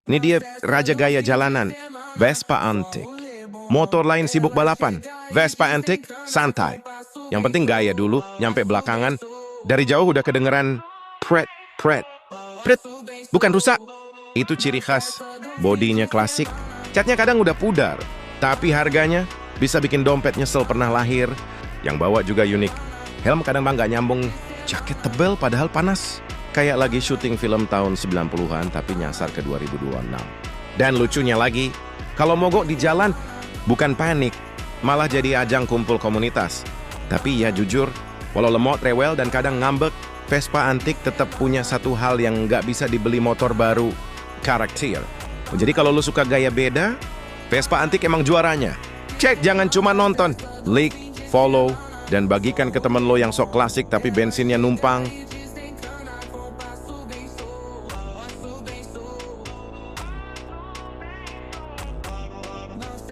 Ini dia raja gaya jalanan, Vespa Antik. Motor lain sibuk balapan, Vespa Antik santai. Yang penting gaya dulu, nyampe belakangan. Dari jauh udah kedengeran pret, pret, pret. Bukan rusak. Itu ciri khas. Bodinya klasik, catnya kadang udah pudar. Tapi harganya bisa bikin dompet nyesel pernah lahir. Yang bawa juga unik. Helm kadang nggak nyambung, jaket tebel padahal panas. Kayak lagi syuting film tahun 90-an tapi nyasar ke 2026. Dan lucunya lagi, kalau mogok di jalan, bukan panik, malah jadi ajang kumpul komunitas. Tapi ya jujur, walau lemot, rewel, dan kadang ngambek, Vespa Antik tetap punya satu hal yang nggak bisa dibeli motor baru, karakter. Jadi kalau lu suka gaya beda, Vespa Antik emang juaranya. Cek, jangan cuma nonton, like, follow, dan bagikan ke temen lo yang sok klasik tapi bensinnya numpang.